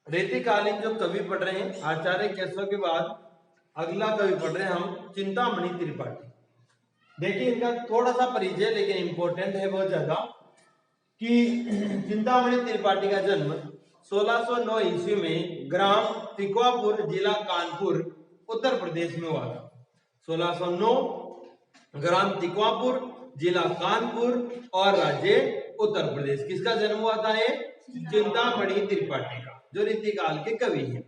रीतिकालीन जो कवि पढ़ रहे हैं आचार्य केशव के बाद अगला कवि पढ़ रहे हैं हम चिंतामणि त्रिपाठी। देखिए इनका थोड़ा सा परिचय लेकिन इंपॉर्टेंट है बहुत ज्यादा कि चिंतामणि त्रिपाठी का जन्म 1609 ईस्वी में ग्राम तिकवापुर जिला कानपुर उत्तर प्रदेश में हुआ था। 1609 ग्राम तिकवापुर जिला कानपुर और राज्य उत्तर प्रदेश। किसका जन्म हुआ था? ये चिंतामणि त्रिपाठी का, जो रीतिकाल के कवि हैं।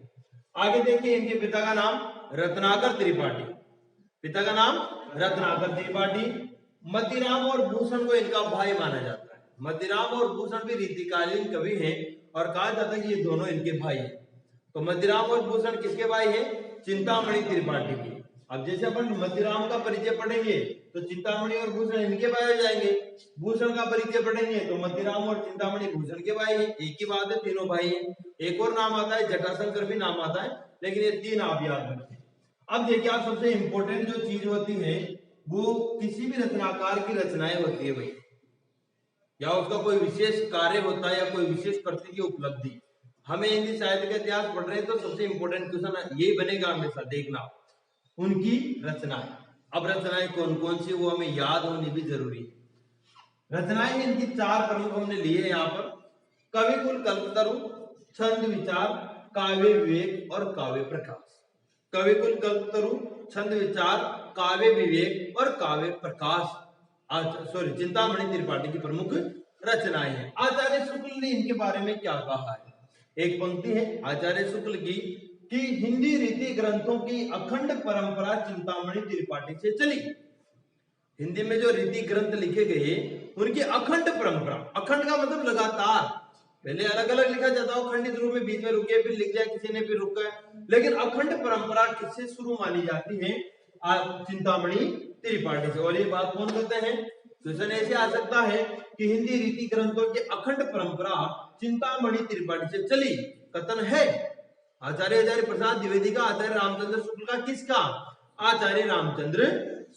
आगे देखिए इनके पिता का नाम रत्नाकर त्रिपाठी। पिता का नाम रत्नाकर त्रिपाठी। मतीराम और भूषण को इनका भाई माना जाता है। मतीराम और भूषण भी रीतिकालीन कवि हैं और कहा जाता है कि ये दोनों इनके भाई हैं। तो मतीराम और भूषण किसके भाई हैं? चिंतामणि त्रिपाठी के। अब जैसे अपन मतीराम का परिचय पढ़ेंगे तो चिंतामणि और भूषण इनके भाई हो जाएंगे। भूषण का परिचय पढ़ेंगे तो मतीराम और चिंतामणि भूषण के भाई हैं। एक ही बात है, तीनों भाई हैं। एक और नाम आता है जटाशंकर भी नाम आता है, लेकिन ये तीन आप याद रखें। अब देखिए आप सबसे इंपॉर्टेंट जो चीज होती है वो किसी भी रचनाकार की रचनाएं होती है भाई, या उसका कोई विशेष कार्य होता है या कोई विशेष प्रकृति की उपलब्धि। हमें हिंदी साहित्य का इतिहास पढ़ रहे हैं तो सबसे इंपॉर्टेंट क्वेश्चन यही बनेगा हमेशा, देखना उनकी रचनाएं। अब रचनाएं कौन कौन सी वो हमें याद होनी भी जरूरी है। रचनाएं इनकी चार प्रमुख हमने लिए हैं यहाँ पर: कविकुल कल्पतरु, छंद विचार, काव्य विवेक और काव्य प्रकाश। कविकुल कल्पतरु, छंद विचार, काव्य विवेक और काव्य प्रकाश चिंतामणि त्रिपाठी की प्रमुख रचनाएं हैं। आचार्य शुक्ल ने इनके बारे में क्या कहा है? एक पंक्ति है आचार्य शुक्ल की कि हिंदी रीति ग्रंथों की अखंड परंपरा चिंतामणि त्रिपाठी से चली। हिंदी में जो रीति ग्रंथ लिखे गए उनकी अखंड परंपरा, अखंड का मतलब लगातार, पहले अलग अलग लिखा जाता है खंडित रूप में, बीच में रुके फिर लिख जाए किसी ने फिर रुका है, लेकिन अखंड परंपरा किससे शुरू मानी जाती है? चिंतामणि त्रिपाठी से। और ये बात कौन कहते हैं? क्वेश्चन ऐसे आ सकता है कि हिंदी रीति ग्रंथों की अखंड परंपरा चिंतामणि त्रिपाठी से चली, कथन है आचार्य हजारी प्रसाद द्विवेदी का, आचार्य रामचंद्र शुक्ल का। किसका? आचार्य रामचंद्र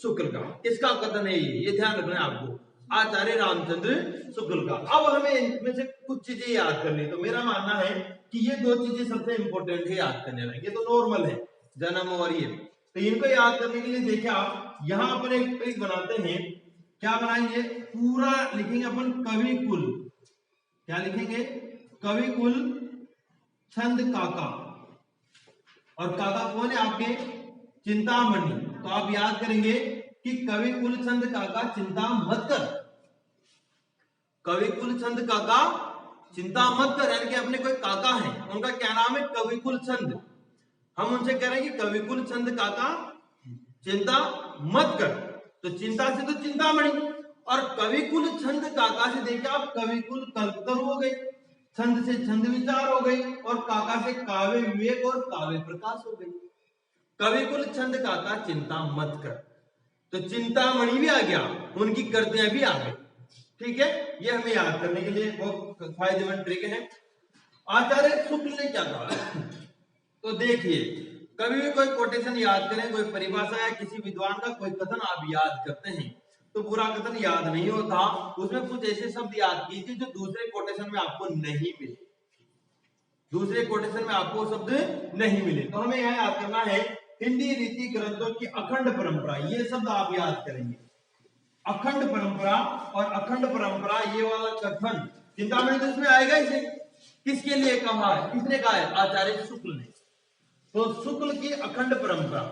शुक्ल का। किसका कथन है ये ध्यान रखना है आपको, आचार्य रामचंद्र शुक्ल का। अब हमें इनमें से कुछ चीजें याद करनी, तो मेरा मानना है कि ये दो चीजें सबसे इंपॉर्टेंट है याद करने वाली। ये तो नॉर्मल है, जन्म और ये, तो इनको याद करने के लिए देखिए आप यहाँ पर एक ट्रिक बनाते हैं। क्या बनाएंगे? पूरा लिखेंगे अपन कवि कुल। क्या लिखेंगे? कवि कुल छंद काका। और काका कौन है आपके? चिंतामणि। तो आप याद करेंगे कि कवि कुल छंद काका चिंता मत कर। कवि कुल छंद काका चिंता मत कर, यानी कि अपने कोई काका है उनका क्या नाम है? कवि कुल छंद। हम उनसे कह रहे हैं कि कवि कुल छंद काका चिंता मत कर। तो चिंता से तो चिंतामणि, और कवि कुल छंद काका से देखिए आप कवि कुल कल्पतरु हो गई, छंद से छंद विचार हो गई, और काका से काव्य विवेक और काव्य प्रकाश हो गई। कवि कुल छंद काका चिंता मत कर, तो चिंतामणि भी आ गया, उनकी कृतियां भी आ गई। ठीक है, ये हमें याद करने के लिए बहुत फायदेमंद ट्रिक है। आचार्य शुक्ल ने क्या कहा? तो देखिए कभी भी कोई कोटेशन याद करें, कोई परिभाषा या किसी विद्वान का कोई कथन आप याद करते हैं तो पूरा कथन याद नहीं होता, उसमें कुछ ऐसे शब्द याद कीजिए जो दूसरे कोटेशन में आपको नहीं मिले। दूसरे कोटेशन में आपको शब्द नहीं मिले तो हमें यह याद करना है हिंदी रीति ग्रंथों की अखंड परंपरा, ये शब्द आप याद करेंगे। अखंड परंपरा और अखंड परंपरा, ये वाला कथन चिंतामणि तो इसमें आएगा। इसे किसके लिए कहा है? किसने कहा है? आचार्य शुक्ल ने। तो शुक्ल की अखंड परंपरा,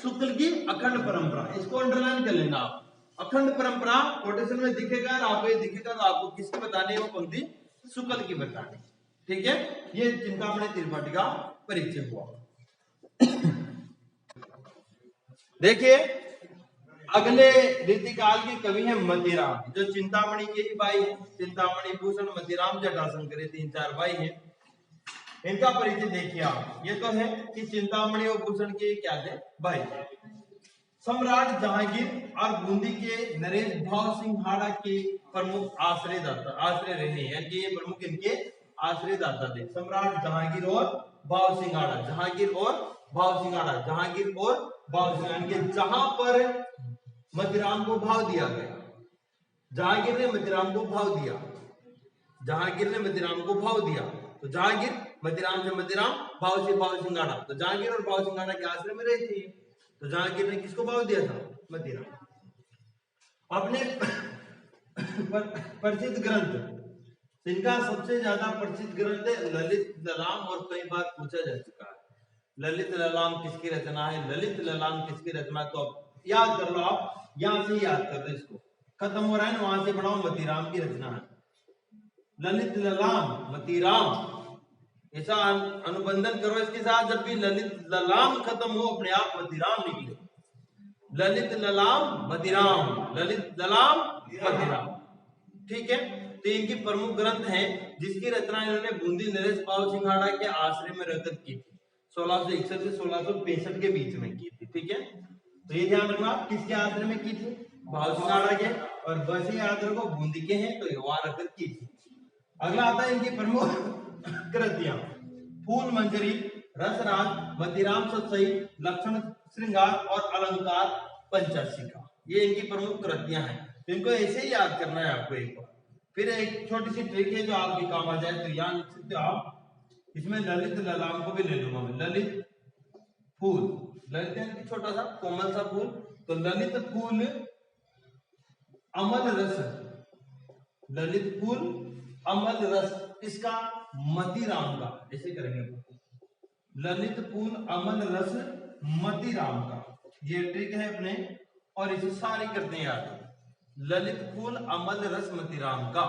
शुक्ल की अखंड परंपरा, इसको अंडरलाइन कर लेना आप। अखंड परंपरा कोटेशन में दिखेगा, आपको ये दिखेगा तो आपको किसकी बतानी है? वो पंक्ति शुक्ल की बतानी। ठीक है, ये चिंतामणि त्रिपाठी का परिचय हुआ। देखिए अगले रीतिकाल के कवि हैं मतीराम, जो चिंतामणि के ही भाई हैं। चिंतामणि, भूषण, मतीराम, जटाशंकर, ये तीन चार भाई हैं। इनका परिचय देखिए आप। ये तो है कि चिंतामणि और भूषण के क्या थे? भाई। सम्राट जहांगीर और बूंदी के नरेश भाव सिंघाड़ा के प्रमुख आश्रय रहे, यानी ये प्रमुख इनके आश्रयदाता थे। सम्राट जहांगीर और भाव सिंघाड़ा, जहांगीर और भाव सिंघाड़ा, जहांगीर और भाव सिंघाड़ा, जहां पर मतीराम को भाव दिया गया, जहांगीर ने मतीराम को भाव दिया, जहांगीर ने मतीराम को भाव दिया, तो जहांगीर मतीराम से मतीराम, भाव से भाव सिंगाड़ा, तो जहांगीर और भाव सिंगाड़ा के आश्रय में रहती है, तो जहांगीर ने किसको भाव दिया था? मतीराम। अपने प्रसिद्ध ग्रंथ, इनका सबसे ज्यादा प्रसिद्ध ग्रंथ है ललित ललाम, और कई बार पूछा जा चुका है ललित ललाम किसकी रचना है, ललित ललाम किसकी रचना है। तो अब याद कर लो, आप यहां से याद कर लो, इसको खत्म हो रहा है ना, वहां से बढ़ाओ, मतीराम की रचना है ललित ललाम मतीराम, ऐसा अनुबंधन करो इसके साथ। जब भी ललित ललाम खत्म हो, अपने आप मतीराम निकले, ललित ललाम मतीराम, ललित ललाम मतीराम, ठीक है। तो इनकी प्रमुख ग्रंथ हैं जिसकी रचना इन्होंने बूंदी नरेश भाव सिंघाड़ा के आश्रय में रहकर की थी, 1661 से 1665 के बीच में की थी, ठीक है। तो ये ध्यान रखना, किसके आश्रय में की थी? भाव सिंघाड़ा के, और बस ये याद रखो बूंदी के हैं, तो वहां रखकर की थी। अगला आता है इनकी प्रमुख कृतियां, फूल मंजरी, रसराज, मतीराम सतसई, लक्षण श्रृंगार और अलंकार पंचाशिका, ये इनकी प्रमुख कृतियां हैं। तो इनको ऐसे ही याद करना है आपको एक बार। फिर एक छोटी सी ट्रिक है जो आपके काम आ जाए, तो याद लिख सकते हो आप, इसमें ललित ललाम को भी ले लूंगा मैं, ललित फूल, ललित यानी छोटा सा कोमल सा फूल, तो ललित फूल अमल रस, ललित फूल अमल रस, इसका मतीराम का, ऐसे करेंगे ललित फूल अमल रस मतीराम का, ये ट्रिक है अपने, और इसे सारी करते हैं याद, ललित फूल अमल रस मतीराम का।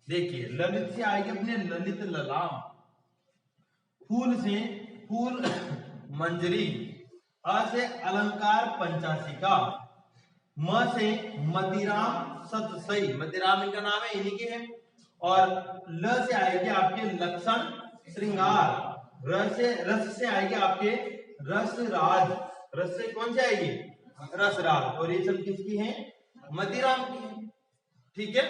देखिए ललित से आएगी अपने ललित ललाम, फूल से फूल मंजरी, अ से अलंकार पंचाशिका, म से मतीराम सतसई, मतीराम इनका नाम है, इन्हीं के है, और ल से आएगी आपके लक्षण श्रृंगार, रस से आएगी आपके रसराज, रस से कौन से आएगी? रसराज, और ये सब किसकी है? मतीराम की है, ठीक है।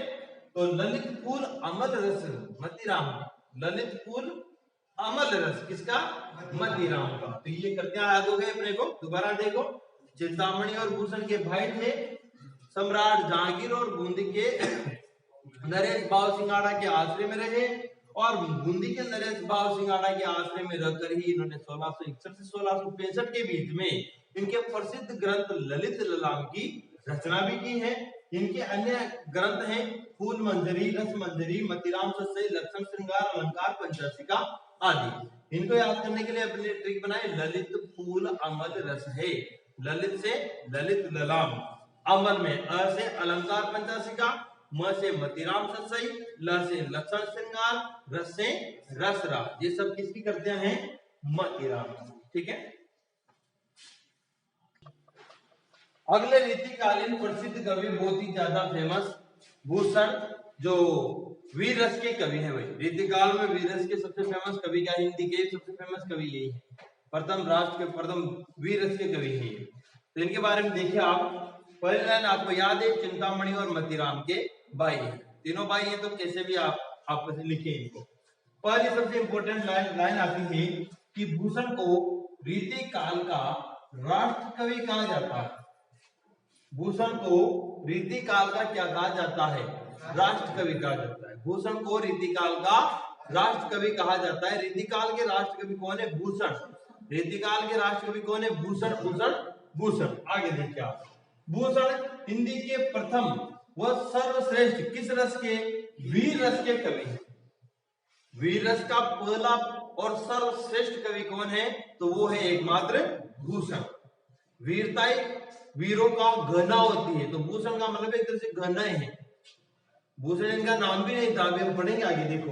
तो ललित फूल अमल रस मतीराम, ललित फूल अमल रस किसका? मतीराम का। तो ये कृतियां याद हो गए अपने को। दोबारा देखो, चिंतामणि और भूषण के भाई थे सम्राट जहांगीर, और बूंदी के नरेश भाव सिंघाड़ा के आश्रय में रहे, और बूंदी के नरेश भाव सिंघाड़ा के आश्रय में रहकर ही इन्होंने 1661 से 1665 के बीच में इनके प्रसिद्ध ग्रंथ ललित ललाम की रचना भी की है। इनके अन्य ग्रंथ हैं फूल मंजरी, रस मंजरी, मतीराम सतसई, लक्षण श्रृंगार, अलंकार पंचाशिका आदि। इनको याद करने के लिए अपने ट्रिक बनाए, ललित फूल अमल रस है, ललित से ललित ललाम, अमल में अ से अलंकार पंचाशिका, म से मतीराम सतसई, ल से लक्षण श्रृंगार, रस से रसराज, ये सब किसकी कृतियां हैं? मतीराम, ठीक है। अगले रीतिकालीन प्रसिद्ध कवि, बहुत ही ज्यादा फेमस, भूषण, जो वीर रस के कवि हैं भाई। रीतिकाल में वीर रस के सबसे फेमस कवि क्या? हिंदी के सबसे फेमस कवि यही है, प्रथम राष्ट्र के प्रथम वीर रस के कवि हैं। तो इनके बारे में देखिए आप, पहली लाइन आपको याद है, चिंतामणि और मतीराम के भाई हैं, तीनों भाई हैं, तो कैसे भी आप आपस में लिखे इनको। पहली सबसे इंपॉर्टेंट लाइन आती है कि भूषण को रीतिकाल का राष्ट्र कवि कहा जाता है। भूषण को रीतिकाल का क्या कहा जाता है? राष्ट्र कवि कहा जाता है। भूषण को रीतिकाल का राष्ट्र कवि कहा जाता है। रीतिकाल के राष्ट्र कवि कौन है? भूषण। रीतिकाल के राष्ट्र कवि कौन है? भूषण, भूषण, भूषण। आगे देखिए आप, भूषण हिंदी के प्रथम व सर्वश्रेष्ठ किस रस के? वीर रस के कवि हैं। वीर रस का पहला और सर्वश्रेष्ठ कवि कौन है? तो वो है एकमात्र भूषण। वीरता वीरों का घना होती है, तो भूषण का मतलब एक तरह से घना है। भूषण इनका नाम भी नहीं था, अभी हम पढ़ेंगे आगे, देखो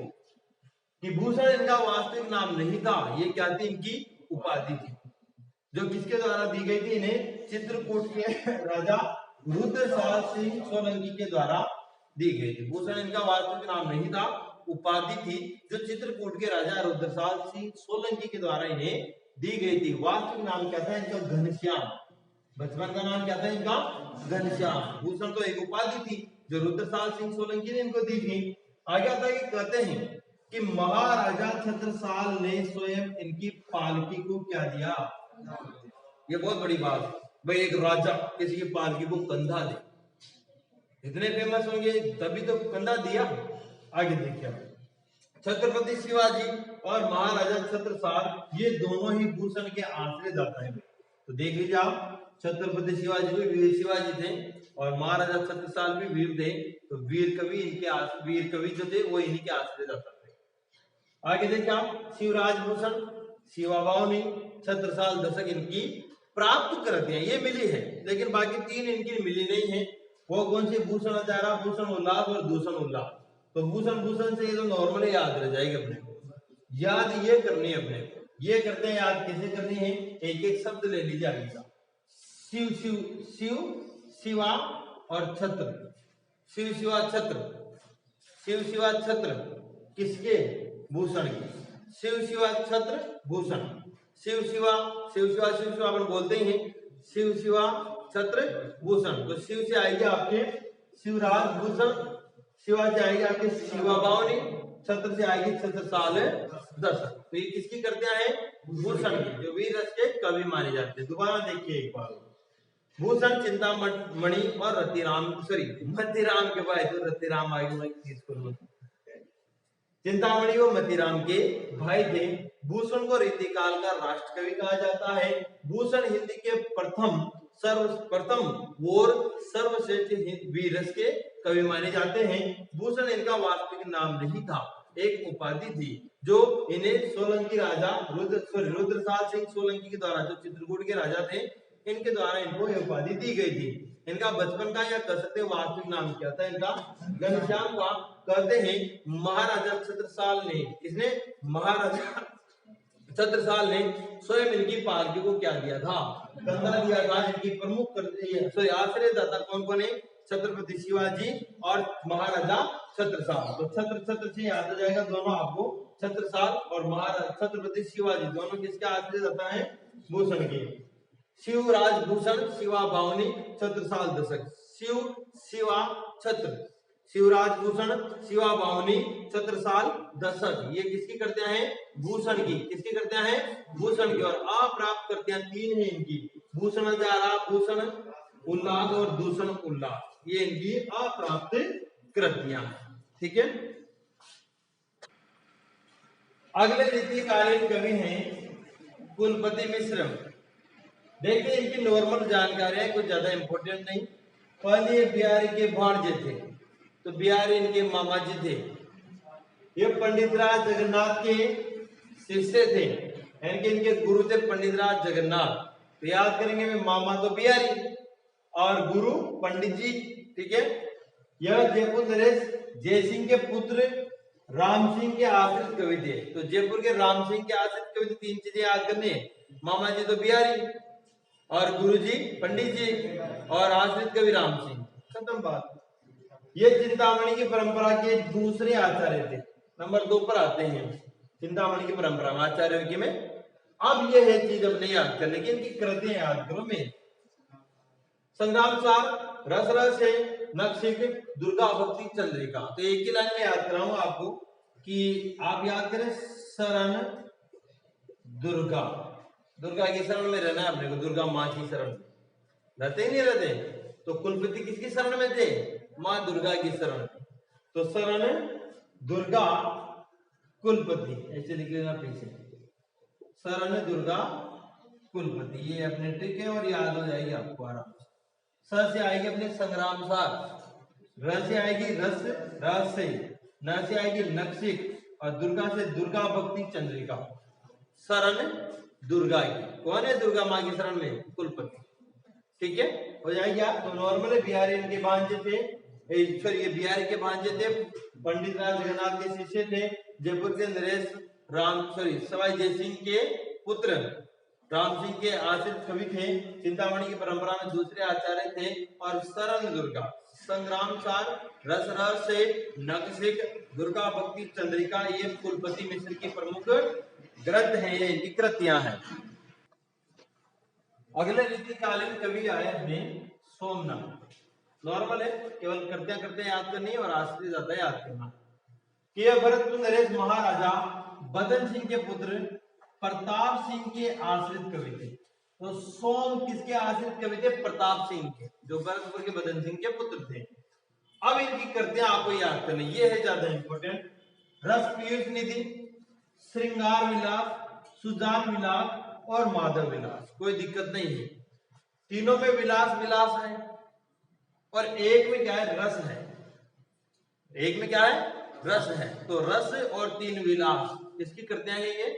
कि भूषण इनका वास्तविक नाम नहीं था, ये क्या थी? इनकी उपाधि थी, जो किसके द्वारा दी गई थी? इन्हें चित्रकूट के राजा रुद्रसाल सिंह सोलंकी के द्वारा दी गई थी। भूषण इनका वास्तविक नाम नहीं था, उपाधि थी, जो चित्रकूट के राजा रुद्रसाल सिंह सोलंकी के द्वारा इन्हें दी गई थी। वास्तविक नाम क्या था इनका? घनश्याम। बचपन का नाम क्या था इनका? घनश्याम। भूषण तो एक उपाधि थी जो रुद्रसाल सिंह सोलंकी ने इनको दी थी। आगे आता है कि कहते हैं कि महाराजा छत्रसाल ने स्वयं इनकी पालकी को क्या दिया? ये बहुत बड़ी बात है भाई, एक राजा किसी की पालकी को कंधा दे, इतने फेमस होंगे तभी तो कंधा दिया। आगे देखिए, छत्रपति शिवाजी और महाराजा छत्रसाल ये दोनों ही भूषण के आश्रय दाता हैं। तो देख लीजिए आप, छत्रपति शिवाजी भी वीर शिवाजी थे और महाराजा छत्रसाल भी वीर थे। तो वीर कवि जो थे वो इन्हीं के आश्रय दाता थे। आगे देखिए आप, शिवराज भूषण, शिवा बावनी, छत्रसाल दशक इनकी प्राप्त कृतियां ये मिली है, लेकिन बाकी तीन इनकी मिली नहीं है। वो कौन सी? भूषण हजारा, भूषण उल्लास और दूषण उल्लास। तो भूषण से ये तो नॉर्मली याद रह जाएगी अपने को, याद ये करनी है अपने को। ये करते हैं, याद कैसे करनी है? एक एक शब्द ले लीजिए आगे का। शिव शिव शिव, शिवा और छत्र। शिव शिवा छत्र, शिव शिवा छत्र किसके? भूषण की। शिव शिवा छत्र भूषण, शिव शिवा अपन बोलते ही हैं, शिव शिवा छत्र भूषण। तो शिव से आएगी आपके शिवराज भूषण, शिवा से आएगी आपके शिवा बावनी, छत्र से आएगी छत्रसाल दशक। तो ये किसकी कृतियां हैं? भूषण की, जो वीर रस के कवि माने जाते हैं। दोबारा देखिए एक बार, भूषण, चिंतामणि और मतीराम के भाई, तो रतिराम आगे मैं इसको चिंतामणि वो मतीराम के भाई थे। भूषण को रीतिकाल का राष्ट्र कवि कहा जाता है। भूषण हिंदी के सर्वप्रथम और सर्वश्रेष्ठ वीर रस के कवि माने जाते हैं। भूषण इनका वास्तविक नाम नहीं था, एक उपाधि थी जो इन्हें सोलंकी राजा रुद्रसाल सिंह सोलंकी के द्वारा, जो चित्रकूट के राजा थे, इनके द्वारा इनको यह उपाधि दी गई थी। इनका बचपन का या कह सकते वास्तविक नाम क्या था इनका? घनश्याम का। कहते हैं महाराजा छत्रसाल ने, किसने? महाराजा छत्रसाल ने स्वयं इनकी पालकी को क्या दिया था? कंधा दिया था। इनकी प्रमुख आश्रय दाता कौन कौन है? छत्रपति शिवाजी और महाराजा छत्रसाल। तो छत्र से याद हो जाएगा दोनों आपको, छत्रसाल और महाराजा छत्रपति शिवाजी दोनों किसके आश्रय दाता है? भूषण के। शिवराज भूषण, शिवा बावनी, छत्रसाल दशक। शिव शिवा छत्र, शिवराज भूषण, शिवा बावनी, छत्रसाल दशक, ये किसकी कृतियां हैं? भूषण की। किसकी कृतियां हैं? भूषण की। और अप्राप्त कृतियां तीन हैं इनकी, भूषण हजारा, भूषण उल्लास और दूषण उल्लास, ये इनकी अप्राप्त कृतियां। ठीक है। अगले रीतिकालीन कवि हैं कुलपति मिश्र। देखिए इनकी नॉर्मल जानकारी है, कुछ ज्यादा इंपॉर्टेंट नहीं। पहले बिहारी के भांजे थे, तो बिहारी इनके मामा जी थे। ये पंडित राज जगन्नाथ के शिष्य थे, इनके गुरु थे पंडित राज जगन्नाथ। तो याद करेंगे, मैं मामा तो बिहारी और गुरु पंडित जी। ठीक है। यह जयपुर नरेश जयसिंह के पुत्र राम सिंह के आश्रित कवि थे। तो जयपुर के राम सिंह के आश्रित कवि थे। तीन चीजें याद करनी है, मामा जी तो बिहारी और गुरुजी पंडित जी और आश्रित कवि राम सिंह। खत्म बात। ये चिंतामणि की परंपरा के दूसरे आचार्य थे। नंबर 2 पर आते हैं चिंतामणि की परंपरा में आचार्य में। अब ये है चीज अब नहीं याद करने की, इनकी कृतियां याद करो। में संग्राम सार, रस रस है, नक्शिक, दुर्गा भक्ति, चंद्रिका। तो एक ही लाइन में याद कराऊंगा आपको कि आप याद करें, शरण दुर्गा, दुर्गा की शरण में रहना है अपने को, दुर्गा माँ की शरण में रहते ही नहीं रहते। तो कुलपति किसकी शरण में थे? माँ दुर्गा की शरण। तो शरण दुर्गा कुलपति, ऐसे लिख लेना पीछे, शरण दुर्गा कुलपति, ये अपने ट्रिक है और याद हो जाएगी आपको आराम से। स से आएगी अपने संग्राम सार, र से आएगी रस रस से, न से आएगी नक्शिक और दुर्गा से दुर्गा भक्ति चंद्रिका। शरण दुर्गा की, कौन है दुर्गा माँ की शरण में? कुलपति। ठीक है, हो जाएगी आप। तो नॉर्मल बिहारी इनके भांजे थे, ये बिहारी के भांजे थे, पंडित राज जगन्नाथ के शिष्य थे। जयपुर के नरेश सवाई जयसिंह के पुत्र राम सिंह के आश्रित कवि थे। चिंतामणि की परंपरा में दूसरे आचार्य थे। और शरण दुर्गा, संग्राम सार, रस रस से, नक्शिक, दुर्गा भक्ति चंद्रिका, ये कुलपति मिश्र की प्रमुख ग्रंथ है, ये इनकी कृतियां हैं। अगले रीतिकालीन कवि आए हमें सोमनाथ। नॉर्मल है, केवल कृतियां करते याद करनी और आश्रित ज्यादा याद करना। कि भरतपुर नरेश महाराजा बदन सिंह के पुत्र प्रताप सिंह के आश्रित कवि थे। तो सोम किसके आश्रित कवि थे? प्रताप सिंह के, जो भरतपुर के बदन सिंह के पुत्र थे। अब इनकी कृतियां आपको याद करनी, ये है ज्यादा इंपॉर्टेंट। रस पीयूष निधि, श्रृंगार विलास, सुजान विलास और माधव विलास। कोई दिक्कत नहीं है, तीनों में विलास विलास है और एक में क्या है, रस है। एक में क्या है, रस है। तो रस और तीन विलास किसकी करते हैं ये,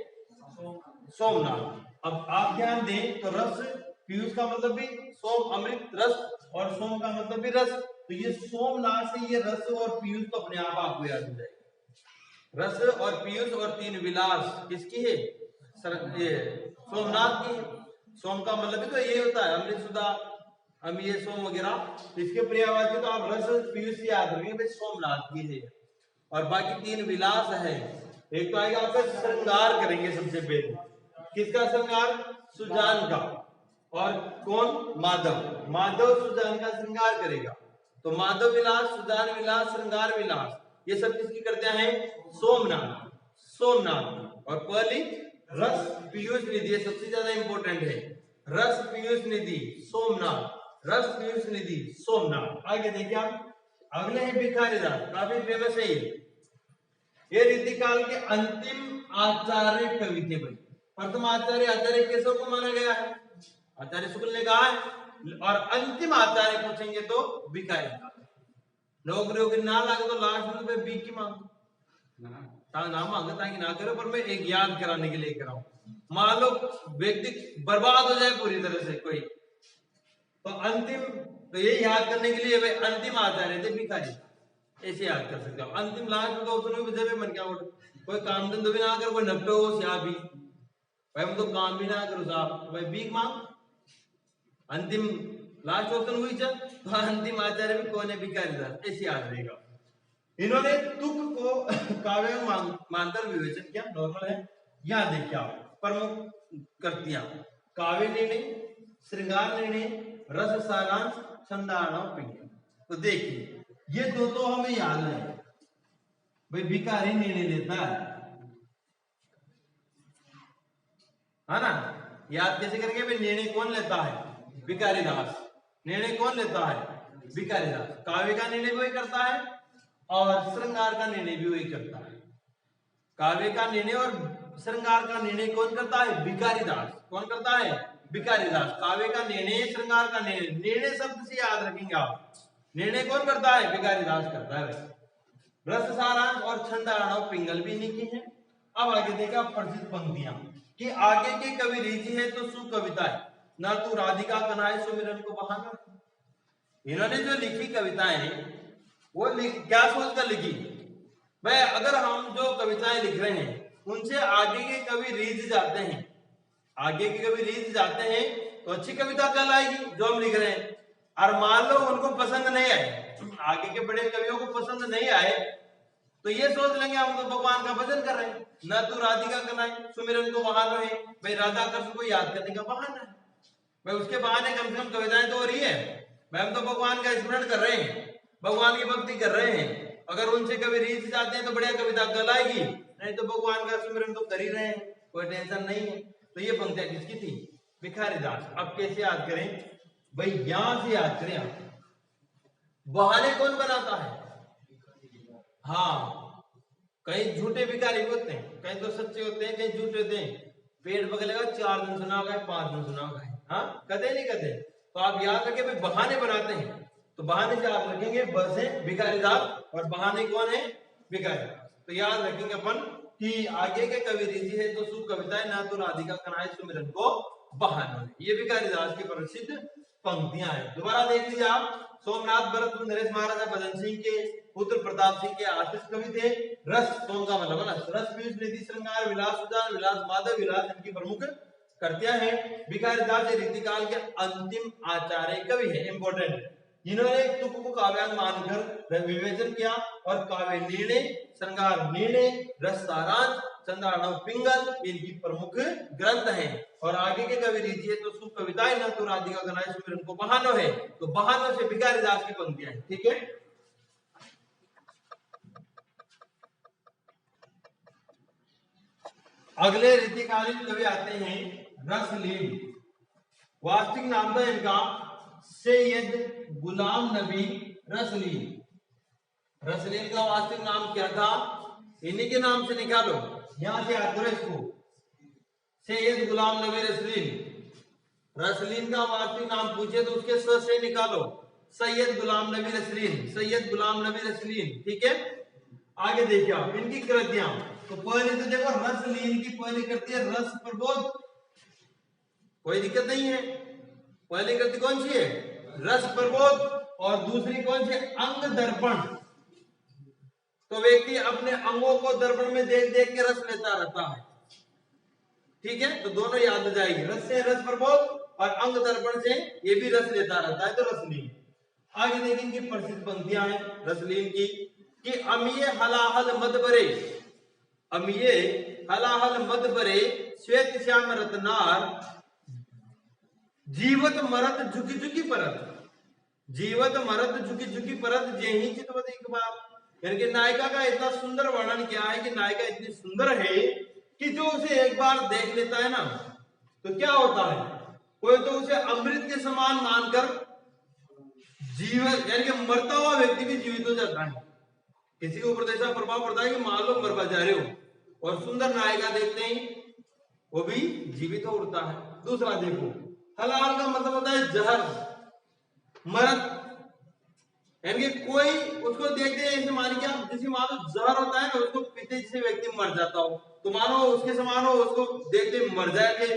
सोमनाथ। अब आप ध्यान दें तो रस पीयूष का मतलब भी सोम अमृत रस और सोम का मतलब भी रस, तो ये सोमनाथ से ये रस और पीयूष तो अपने आप आपको याद हो जाएगा। रस और पीयूष और तीन विलास किसकी है, ये सोमनाथ की है। सोम का मतलब भी तो ये होता है अमृत सुधा हम ये सोम वगैरह, इसके पर्यायवाची तो आप रस पीयूष से याद रखेंगे भाई सोमनाथ की है। और बाकी तीन विलास है, एक तो आएगा आपका श्रृंगार करेंगे सबसे पहले, किसका श्रृंगार, सुजान का, और कौन, माधव। माधव सुजान का श्रृंगार करेगा। तो माधव विलास, सुजान विलास, श्रृंगार विलास ये सब किसकी करते हैं, सोमनाथ, सोमनाथ। और पहली रस पीयूष निधि, ये सबसे ज्यादा इंपॉर्टेंट है, रस पीयूष निधि सोमनाथ, रस पीयूष निधि सोमनाथ। आगे देखिए आप, अगले है भिखारी दास, काफी फेमस है ये रीतिकाल के अंतिम आचार्य कवि थे भाई। प्रथम आचार्य आचार्य केशव को माना गया है, आचार्य शुक्ल ने कहा है, और अंतिम आचार्य पूछेंगे तो भिखारी दास। नौकरियों की ना लागे तो लास्ट में बी की मांग ना मांगे ताकि ना करो, पर मैं एक याद कराने के लिए कराऊं। मान लो व्यक्ति बर्बाद हो जाए पूरी तरह से कोई, तो अंतिम, तो ये याद करने के लिए वे अंतिम आचार्य थे भिखारी, ऐसे याद कर सकते हो। अंतिम लास्ट तो उसने भी जब मन क्या उठ, कोई काम धंधो भी ना कर, कोई नपटो या भी भाई मैं तो काम भी ना करूं साहब, तो भाई भीख मांग, अंतिम लास्ट ऑप्शन हुई चल, तो अंतिम आचार्य भी कौन है, भिखारी दास, ऐसे याद रहेगा। इन्होंने तुक को काव्य मानकर विवेचन किया, नॉर्मल है। यहां देखिए आप प्रमुख कृतियां, काव्य निर्णय, श्रृंगार निर्णय, रस सारांश, छंदार्णव पिंगल। तो देखिए ये दो तो हमें याद है भाई, भिखारी निर्णय लेता है ना, याद कैसे करेंगे भाई, निर्णय कौन लेता है, भिखारी दास। निर्णय कौन लेता है, भिखारी दास। काव्य का निर्णय भी वही करता है और श्रृंगार का निर्णय भी वही करता है। काव्य का निर्णय और श्रृंगार का निर्णय कौन करता है, भिखारी दास। कौन करता है, भिखारी दास। काव्य का निर्णय, श्रृंगार का निर्णय, निर्णय शब्द से याद रखेंगे आप, निर्णय कौन करता है, भिखारी दास करता है। रस सारांश और छंदार्णव पिंगल भी इन्हीं की है। अब आगे देखा प्रसिद्ध पंक्तियां कि आगे के कवि रीति है तो सुकविता है, ना तू राधिका कन्हाई सुमिरन को बहाना। इन्होंने जो लिखी कविताएं वो क्या सोच कर लिखी भाई, अगर हम जो कविताएं लिख रहे हैं उनसे आगे के कवि रीझ जाते हैं, आगे के कवि रीझ जाते हैं तो अच्छी कविता कहलाएगी जो हम लिख रहे हैं। और मान लो उनको पसंद नहीं आए, आगे के बड़े कवियों को पसंद नहीं आए, तो ये सोच लेंगे हम तो भगवान का भजन कर रहे हैं, न तू राधिका कन्हाई सुमिरन को बहाना है, भाई राधा कृष्ण को याद करने का बहाना है भाई, उसके बहाने कम से कम कविताएं तो हो रही है भाई, हम तो भगवान का स्मरण कर रहे हैं, भगवान की भक्ति कर रहे हैं। अगर उनसे कभी रीझ जाते हैं तो बढ़िया कविता कहलाएगी, नहीं तो भगवान का स्मरण तो कर ही रहे हैं, कोई टेंशन नहीं है। तो ये पंक्तियां किसकी थी, भिखारी दास। अब कैसे याद करें भाई, यहां से याद करें आप, बहाने कौन बनाता है, हाँ कहीं झूठे भिखारी भी होते हैं, कहीं तो सच्चे होते हैं, कहीं झूठे होते हैं। पेट पकड़ेगा 4 दिन सुना होगा, 5 दिन सुना होगा, हाँ कदे नहीं कदे। तो आप याद रखें भाई, बहाने बनाते हैं तो बहाने से आप रखेंगे बस है भिखारी दास, और बहाने कौन है, भिखारी दास। तो याद रखेंगे अपन कि आगे के कवि रीति है तो सुख कविताएं, ना तो राधिका कन्हाई सुमिरन को बहाना। ये भिखारी दास की प्रसिद्ध पंक्तियां हैं। दोबारा देख लीजिए आप, सोमनाथ भरत नरेश महाराजा भजन सिंह के पुत्र प्रताप सिंह के आशीष कवि थे। रस, सोम का मतलब है रस पीयूष निधि श्रृंगार विलास सुजान विलास माधव विलास इनकी प्रमुख कृतियां हैं। भिखारी दास रीतिकाल के अंतिम आचार्य कवि है, इंपॉर्टेंट। इन्होंने तुक को काव्यांग मानकर विवेचन किया और काव्य निर्णय, श्रृंगार निर्णय, रस सारांश, छंदार्णव पिंगल इनकी प्रमुख ग्रंथ हैं। और आगे के कवि रीति है तो सुख कविताएं, न तो राधिका कन्हाई सुमिरन को बहानो है, तो बहानो से भिखारी दास की पंक्तियां हैं, ठीक है। अगले रीतिकालीन कवि आते हैं रसलीन। वास्तविक नाम था इनका सैयद गुलाम नबी रसलीन। रसलीन का वास्तविक नाम क्या था, इन्हीं के नाम से निकालो, यहां से याद करो इसको। सैयद गुलाम नबी रसलीन, रसलीन का वास्तविक नाम पूछे तो उसके स से निकालो, सैयद गुलाम नबी रसलीन, सैयद गुलाम नबी रसलीन। ठीक है, आगे देखिए आप इनकी कृतियां। तो पहले तो देखो रसलीन की पहली कृति है रस प्रबोध, कोई दिक्कत नहीं है। पहली कृति कौन सी है? रस प्रबोध। और दूसरी कौन सी? अंग दर्पण। तो व्यक्ति अपने अंगों को दर्पण में देख देख के रस लेता रहता है। ठीक है, तो दोनों याद हो जाएगी, रस से रस प्रबोध और अंग दर्पण से ये भी रस लेता रहता है, तो रसलीन। आगे देखें इनकी प्रसिद्ध पंक्तियां हैं रसलीन की कि अमीय हलाहल मद बरे, अमीय हलाहल मद बरे श्वेत श्याम रत्नार, जीवत मरत झुकी झुकी परत, जीवत मरत झुकी झुकी परत जेही चितवत एक बार। यानी कि नायिका का इतना सुंदर वर्णन किया है कि नायिका इतनी सुंदर है कि जो उसे एक बार देख लेता है ना, तो क्या होता है, कोई तो उसे अमृत के समान मानकर जीवन, यानी कि मरता हुआ व्यक्ति भी जीवित हो जाता है। किसी के ऊपर ऐसा प्रभाव पड़ता है कि मान लो मरवा जा रहे हो और सुंदर नायिका देखते ही वो भी जीवित हो उठता है। दूसरा देखो, हलाल का मतलब होता है जहर, मरद, यानी कि कोई उसको देखते हैं ऐसे मान के आप, जैसे मानो जहर होता है ना, उसको पीते जिसे व्यक्ति मर जाता हो, तो मानो उसके समान हो, उसको देखते मर जाएंगे।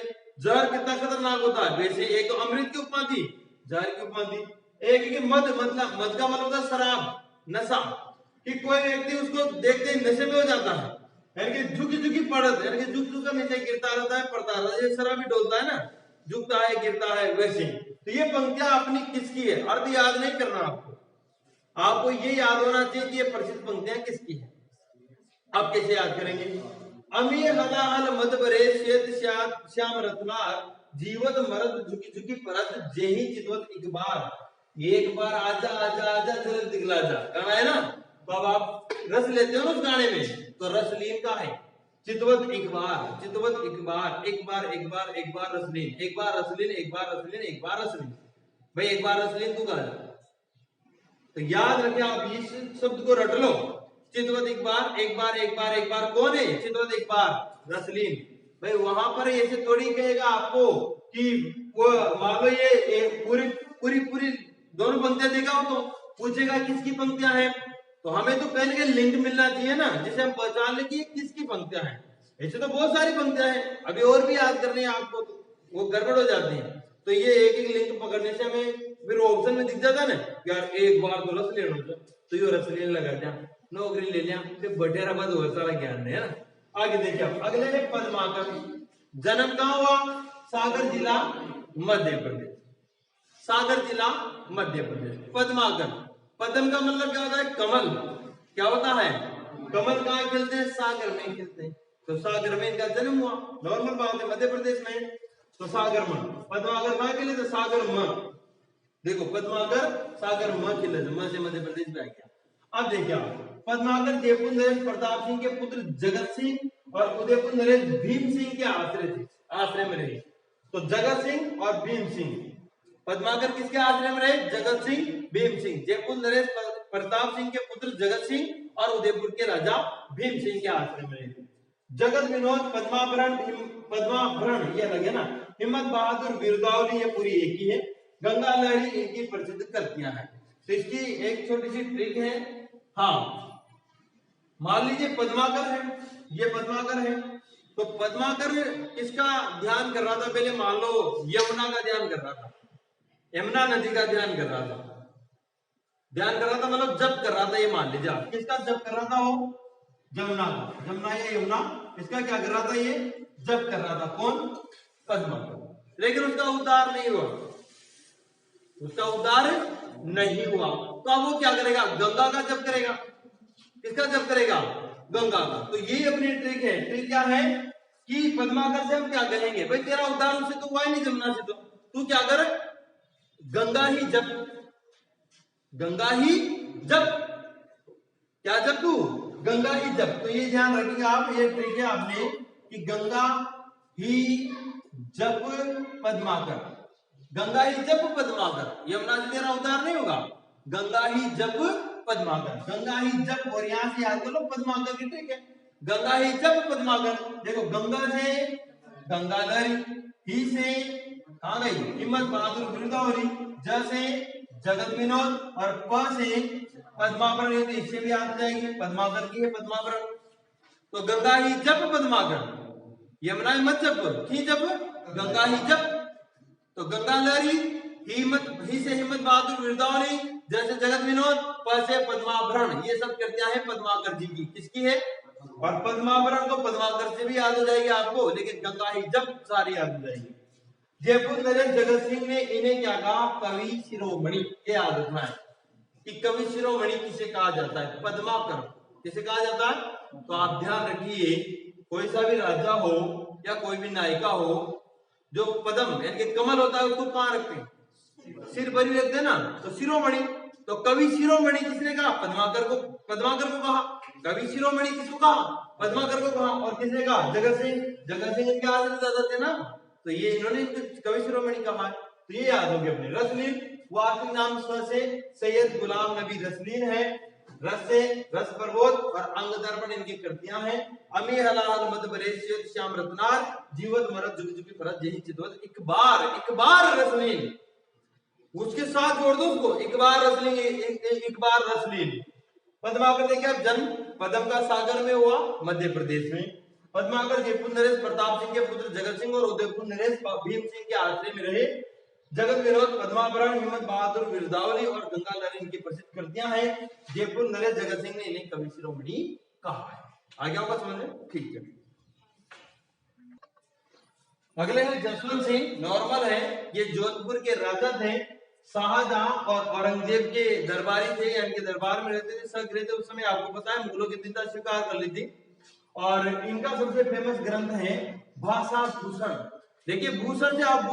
जहर कितना खतरनाक होता है, वैसे एक तो अमृत की उपमा दी, जहर की उपमा दी। एक कि मद, मतलब मद का मतलब होता है शराब, नशा, कि कोई व्यक्ति उसको देखते नशे में हो जाता है, यानी कि झुकी झुकी पड़त, यानी कि झुक झुक कर नीचे गिरता रहता है, पड़ता रहता है, शराब भी डोलता है ना, झुकता है गिरता है, वैसे। तो ये पंक्तियां अपनी किसकी है, अर्थ याद नहीं करना आपको, आपको ये याद होना चाहिए कि ये प्रसिद्ध पंक्तियां किसकी है। आप कैसे याद करेंगे? अमी हलाहल मद बरे श्वेत श्याम रत्नार, जीवत मरद झुकी झुकी परत जेही चितवत एक बार, एक बार आजा आजा आजा जल्द दिखला जा, गाना है ना, तो अब आप रस लेते हो ना उस गाने में, तो रसलीन का है चितवत एक बार, चितवत एक बार, एक बार एक बार एक बार रसलीन, एक बार रसलीन, एक बार रसलीन, एक बार रसलीन। भाई एक बार रसलीन तू गा, तो याद रखें आप इस शब्द को रट लो, चितवत एक बार, एक बार एक बार एक बार कौन है? चितवत एक बार रसलीन। भाई वहां पर ऐसे थोड़ी कहेगा आपको कि वो मान लो ये पूरी पूरी पूरी दोनों पंक्तियां देखा हो, तो पूछेगा किसकी पंक्तियां हैं, तो हमें तो पहले के लिंक मिलना चाहिए ना, जिसे हम पहचान ले कि ये किसकी पंक्तियां हैं। ऐसे तो बहुत सारी पंक्तियां हैं, अभी और भी याद करनी है आपको, तो वो गड़बड़ हो जाती है। तो ये एक एक लिंक पकड़ने से हमें फिर ऑप्शन में दिख जाता ना, यार एक बार तो रस लेना, तो ये रस लेने लगा क्या, नौकरी ले लिया, फिर बटेरा बाद और सारा ज्ञान है ना। आगे देखिए आप, अगले है पद्माकर। जन्म कहाँ हुआ? सागर जिला मध्य प्रदेश, सागर जिला मध्य प्रदेश। पद्माकर, पद्म का मतलब क्या होता है? कमल। क्या होता है? कमल कहाँ खिलते हैं? सागर में खिलते हैं, तो सागर में इनका जन्म हुआ, नॉर्मल बात है, मध्य प्रदेश में, तो सागर में। पद्माकर कहाँ खिले थे? सागर में। देखो पद्माकर सागर में खिले थे, म से मध्य प्रदेश में आ गया। अब देखिए पद्माकर जयपुर नरेश प्रताप सिंह के पुत्र जगत सिंह और उदयपुर नरेश भीम सिंह के आश्रय थे, आश्रय में रहे। तो जगत सिंह और भीम सिंह, पद्माकर किसके आश्रय में रहे? जगत सिंह, भीम सिंह। जयपुर नरेश प्रताप सिंह के पुत्र जगत सिंह और उदयपुर के राजा भीम सिंह के आश्रय में रहे। जगत विनोद, पद्माभरण, पद्माभरण ये अलग है ना, हिम्मत बहादुर, बिरुदावली ये पूरी एक ही है। गंगा लहरी इनकी प्रसिद्ध कृतियां हैं। तो इसकी एक छोटी सी ट्रिक है, हाँ मान लीजिए पद्माकर है, ये पद्माकर है, तो पद्माकर किसका ध्यान कर रहा था? पहले मान लो यमुना का ध्यान कर रहा था, यमुना नदी का ध्यान कर रहा था, ध्यान कर रहा था मतलब जप कर रहा था, ये मान लीजिए आप। किसका जप कर रहा था वो? जमुना का, जमुना या यमुना, इसका क्या कर रहा था? ये जप कर रहा था। कौन? पद्माकर। लेकिन उसका उद्धार नहीं हुआ, उसका उद्धार नहीं हुआ, तो अब वो क्या करेगा? गंगा का जप करेगा। किसका जप करेगा? गंगा का। तो ये अपनी ट्रिक है। ट्रिक क्या है कि पद्माकर से हम क्या कहेंगे? भाई तेरा उद्धार उससे तो हुआ ही नहीं, जमुना से, तो तू क्या कर? गंगा ही जप, गंगा ही जप। क्या जप? तू गंगा ही जप। तो ये ध्यान रखिएगा आप, ये ट्रिक है आपने कि गंगा ही जप पद्माकर, गंगा ही जप पद्माकर। यमुना से तेरा उद्धार नहीं होगा, गंगा ही जप पद्माकर, गंगा ही जप। और यहां से याद कर लो पद्माकर की ट्रिक है। गंगा ही जब पद्माकर, देखो गंगा से गंगाधर, ही से कहां गई हिम्मत बहादुर गिरधारी, ज से जगत विनोद और प से पद्माकर, ये तो इससे भी आ जाएगी, पद्माकर की है पद्माकर। तो गंगा ही जब पद्माकर, यमुना हिम्मत ही जब, गंगा ही जब, तो गंगा लहरी, हिम्मत ही से हिम्मत बहादुर गिरधारी, जैसे जगत विनोद, प से पद्माभरण, ये सब कृतियां हैं पद्माकर जी की, किसकी है? और पद्माभरण तो पद्माकर से भी याद हो जाएगी आपको, लेकिन गंगा ही जब सारी याद हो जाएगी। जयपुर नरेश जगत सिंह ने इन्हें क्या कहा? कवि शिरोमणि। ये याद रखना है कि कवि शिरोमणि किसे कहा जाता है? पद्माकर किसे कहा जाता है? तो आप ध्यान रखिए, कोई सा भी राजा हो या कोई भी नायिका हो, जो पद्म यानी कि कमल होता है उसको कहां रखते हैं? सिर पर ही रखते हैं ना, तो शिरोमणि। तो कवि शिरोमणि किसने कहा? पद्माकर को, पद्माकर को कहा। कवि शिरोमणि किसको कहा? पद्माकर को कहा। और किसने कहा? जगत सिंह। जगत सिंह इनके आदर ज्यादा थे ना, तो ये इन्होंने कवि शिरोमणि कहा। तो ये याद होंगे अपने। रसलीन, वास्तविक नाम स से सैयद गुलाम नबी रसलीन है, रस से रस प्रबोध और अंग दर्पण इनकी कृतियां हैं। अमी हलाल मद बरेसियत श्याम रत्नार, जीवत मरद जुग जुगी फरज यही चितवत, एक बार रसलीन, उसके साथ जोड़ दो उसको, एक बार रसलीन। पद्माकर देखिए आप, जन्म पद्म का सागर में हुआ, मध्य प्रदेश में। पद्माकर जयपुर नरेश प्रताप सिंह के पुत्र जगत सिंह और उदयपुर नरेश भीम सिंह के आश्रय में रहे। जगत विनोद, पद्माभरण, हिम्मत बहादुर गिरधावली और गंगा लहरी इनकी प्रसिद्ध कृतियां हैं। जयपुर नरेश जगत सिंह ने इन्हें कवि शिरोमणि कहा है। आगे आपको समझ में? ठीक है। अगले हैं जसवंत सिंह, नॉर्मल है, ये जोधपुर के राजा थे। शाहजहां और औरंगजेब के दरबारी थे, यानी कि दरबार में रहते थे, सग रहते उस समय, आपको पता है मुगलों की चिंता स्वीकार कर ली थी। और इनका सबसे फेमस ग्रंथ है भाषा भूषण। देखिए भूषण से आप